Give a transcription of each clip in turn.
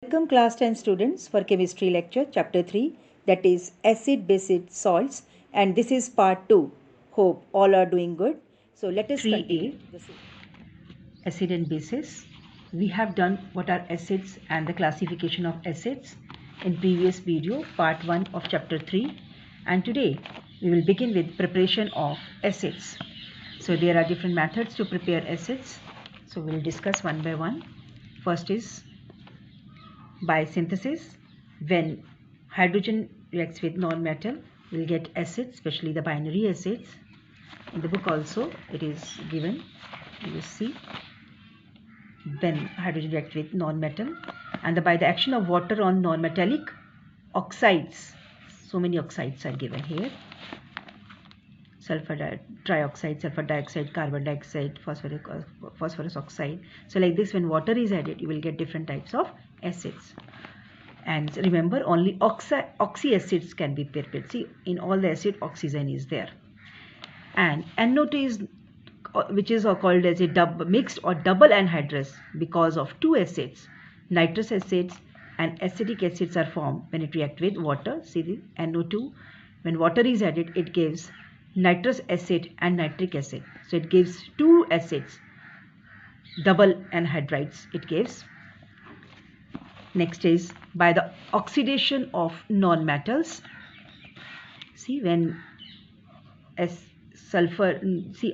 Welcome class 10 students for chemistry lecture chapter 3, that is acid basic salts, and this is part 2. Hope all are doing good. So let us 3A continue. acid and bases. We have done what are acids and the classification of acids in previous video part 1 of chapter 3, and today we will begin with preparation of acids. So there are different methods to prepare acids, so we will discuss one by one. First is by synthesis. When hydrogen reacts with non-metal, we will get acids, especially the binary acids. In the book also it is given, you will see, when hydrogen reacts with non-metal, and by the action of water on non-metallic oxides. So many oxides are given here: sulfur trioxide, sulfur dioxide, carbon dioxide, phosphorus oxide. So like this, when water is added, you will get different types of acids. And remember, only oxy acids can be prepared. See, in all the acid, oxygen is there. And NO2 is which is called as a mixed or double anhydrous because of two acids, nitrous acids and acetic acids, are formed when it reacts with water. See the NO2, when water is added, it gives nitrous acid and nitric acid. So it gives two acids, double anhydrides it gives. Next is by the oxidation of non-metals. See, when as sulfur, see,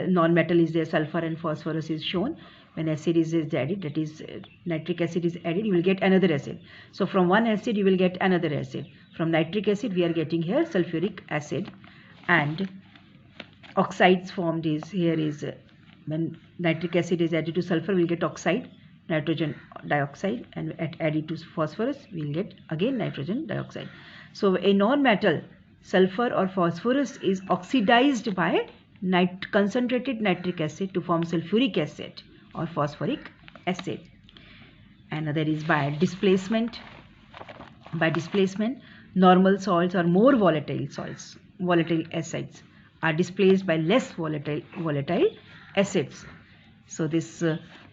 non-metal is there, sulfur and phosphorus is shown. When acid is added, that is nitric acid is added, you will get another acid. So from one acid you will get another acid. From nitric acid we are getting here sulfuric acid, and oxides formed is here is when nitric acid is added to sulfur, we will get oxide, nitrogen dioxide, and added to phosphorus we will get again nitrogen dioxide. So a non-metal, sulfur or phosphorus, is oxidized by concentrated nitric acid to form sulfuric acid or phosphoric acid. Another is by displacement. By displacement, normal salts or more volatile salts, volatile acids, are displaced by less volatile acids. So this,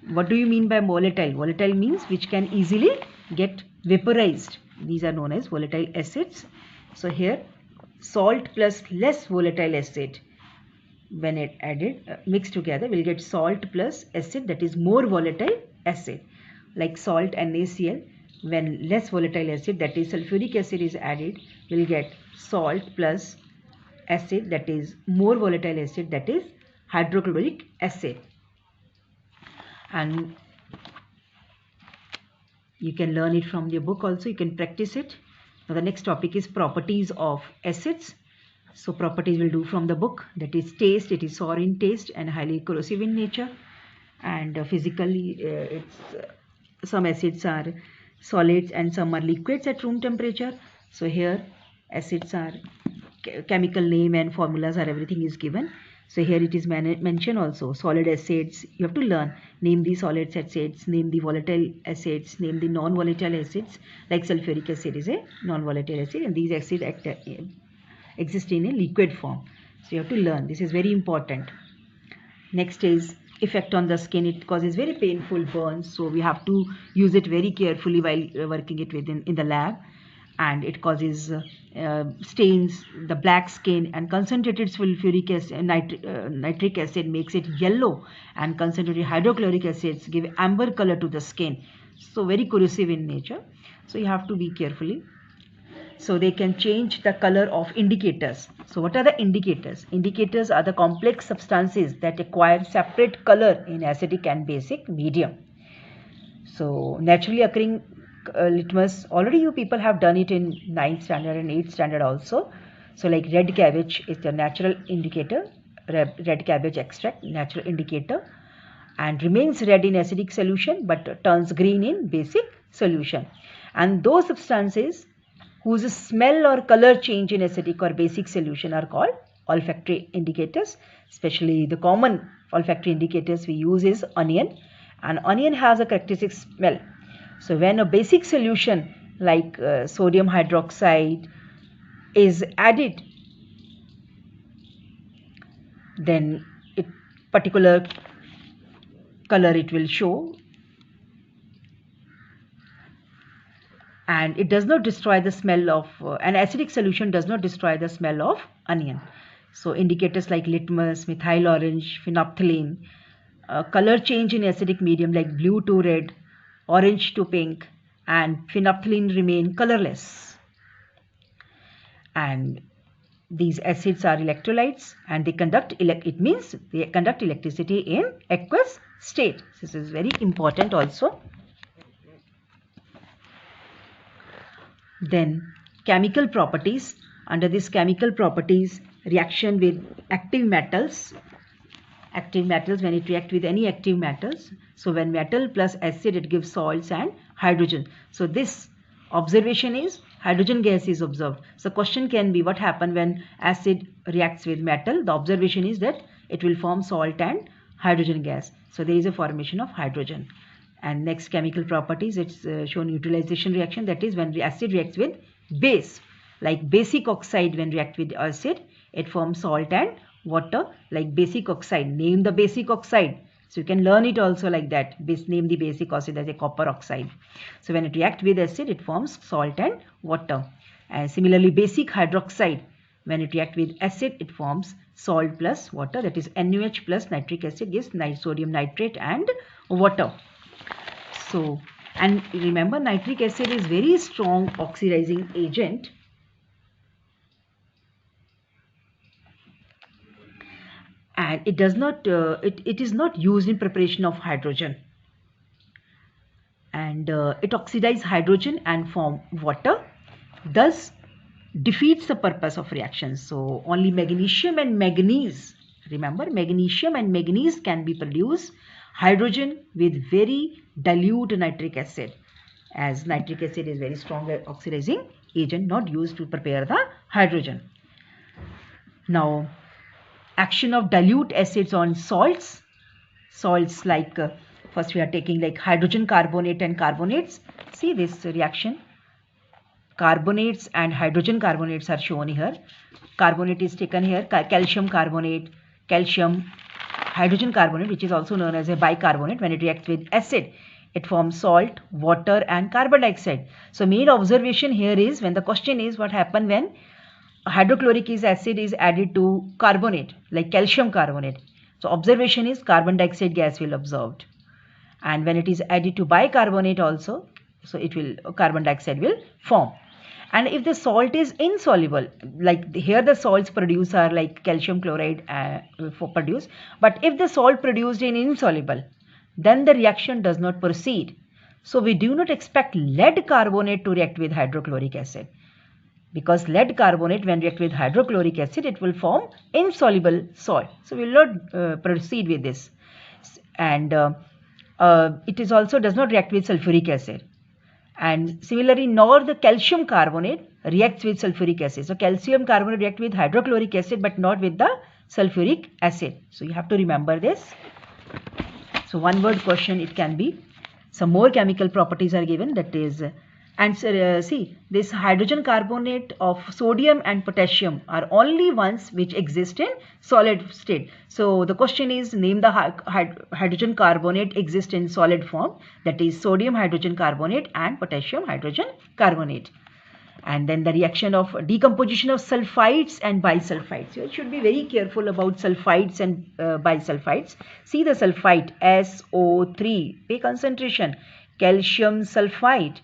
what do you mean by volatile? Volatile means which can easily get vaporized. These are known as volatile acids. So here, salt plus less volatile acid, when it added, mixed together, will get salt plus acid, that is more volatile acid. Like salt NaCl, when less volatile acid, that is sulfuric acid, is added, will get salt plus acid, that is more volatile acid, that is hydrochloric acid. And you can learn it from your book also, you can practice it. Now the next topic is properties of acids. So properties will do from the book, that is taste, it is sour in taste and highly corrosive in nature. And physically, some acids are solids and some are liquids at room temperature. So here acids are chemical name and formulas are, everything is given. So here it is mentioned also, solid acids, you have to learn, name the solid acids, name the volatile acids, name the non-volatile acids. Like sulfuric acid is a non-volatile acid, and these acids exist in a liquid form. So you have to learn, this is very important. Next is effect on the skin. It causes very painful burns, so we have to use it very carefully while working it in the lab. And it causes stains, the black skin, and concentrated sulfuric acid, nitric acid makes it yellow, and concentrated hydrochloric acids give amber color to the skin, so very corrosive in nature. So you have to be carefully. So they can change the color of indicators. So what are the indicators? Indicators are the complex substances that acquire separate color in acidic and basic medium. So naturally occurring litmus, already you people have done it in 9th standard and 8th standard also. So like red cabbage is the natural indicator, red cabbage extract, natural indicator, and remains red in acidic solution but turns green in basic solution. And those substances whose smell or color change in acidic or basic solution are called olfactory indicators. Especially the common olfactory indicators we use is onion, and onion has a characteristic smell. So when a basic solution like sodium hydroxide is added, then it particular color it will show. and it does not destroy the smell of an acidic solution does not destroy the smell of onion. So indicators like litmus, methyl orange, phenolphthalein, color change in acidic medium like blue to red, orange to pink, and phenolphthalein remain colorless. And these acids are electrolytes, and they conduct electricity in aqueous state. This is very important also. Then chemical properties. Under this chemical properties, reaction with active metals. Active metals, when it reacts with any active metals. So when metal plus acid, it gives salts and hydrogen. So this observation is hydrogen gas is observed. So question can be, what happens when acid reacts with metal? The observation is that it will form salt and hydrogen gas. So there is a formation of hydrogen. And next chemical properties, it's shown neutralization reaction. That is when the acid reacts with base, like basic oxide. When react with acid, it forms salt and water, like basic oxide. Name the basic oxide. So you can learn it also like that. Name the basic acid as a copper oxide. So when it reacts with acid, it forms salt and water. And similarly, basic hydroxide, when it reacts with acid, it forms salt plus water. That is NaOH plus nitric acid gives sodium nitrate and water. So, and remember, nitric acid is very strong oxidizing agent. And it does not, it is not used in preparation of hydrogen. And it oxidizes hydrogen and form water, thus defeats the purpose of reaction. So only magnesium and manganese, remember, magnesium and manganese can be produced hydrogen with very dilute nitric acid, as nitric acid is very strong oxidizing agent, not used to prepare the hydrogen. Now, action of dilute acids on salts. Salts like first we are taking like hydrogen carbonate and carbonates. See this reaction. Carbonates and hydrogen carbonates are shown here. Carbonate is taken here, calcium carbonate, calcium, hydrogen carbonate, which is also known as a bicarbonate. When it reacts with acid, it forms salt, water and carbon dioxide. So main observation here is, when the question is what happens when hydrochloric acid is added to carbonate, like calcium carbonate. So observation is carbon dioxide gas will observed. And when it is added to bicarbonate also, so it will, carbon dioxide will form. And if the salt is insoluble, like here the salts produced are like calcium chloride produced, but if the salt produced is insoluble, then the reaction does not proceed. So we do not expect lead carbonate to react with hydrochloric acid, because lead carbonate when react with hydrochloric acid, it will form insoluble salt. So we will not proceed with this. And it is also does not react with sulfuric acid. And similarly, nor the calcium carbonate reacts with sulfuric acid. So calcium carbonate reacts with hydrochloric acid but not with the sulfuric acid. So you have to remember this. So one word question it can be. Some more chemical properties are given, that is, and see, this hydrogen carbonate of sodium and potassium are only ones which exist in solid state. So the question is, name the hydrogen carbonate exist in solid form, that is sodium hydrogen carbonate and potassium hydrogen carbonate. And then the reaction of decomposition of sulfides and bisulfides. You should be very careful about sulfides and bisulfides. See the sulfide SO3, pay concentration, calcium sulfide,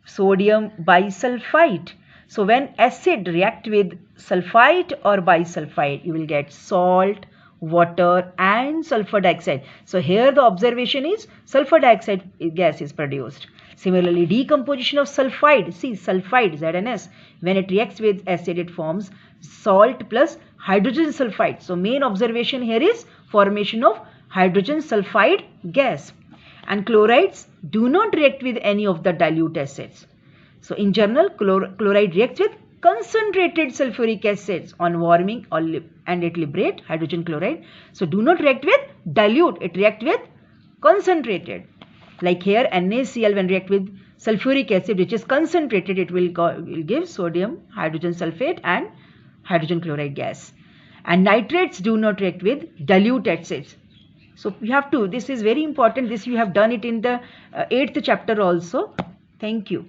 sodium bisulfite. So when acid react with sulfite or bisulfite, you will get salt, water and sulfur dioxide. So here the observation is sulfur dioxide gas is produced. Similarly, decomposition of sulfide, see sulfide ZNS, when it reacts with acid it forms salt plus hydrogen sulfide. So main observation here is formation of hydrogen sulfide gas. And chlorides do not react with any of the dilute acids. So in general, chloride reacts with concentrated sulfuric acids on warming and it liberate hydrogen chloride. So do not react with dilute, it react with concentrated. Like here NaCl when react with sulfuric acid which is concentrated, it will give sodium hydrogen sulfate and hydrogen chloride gas. And nitrates do not react with dilute acids. So you have to, this is very important, this you have done it in the 8th chapter also. Thank you.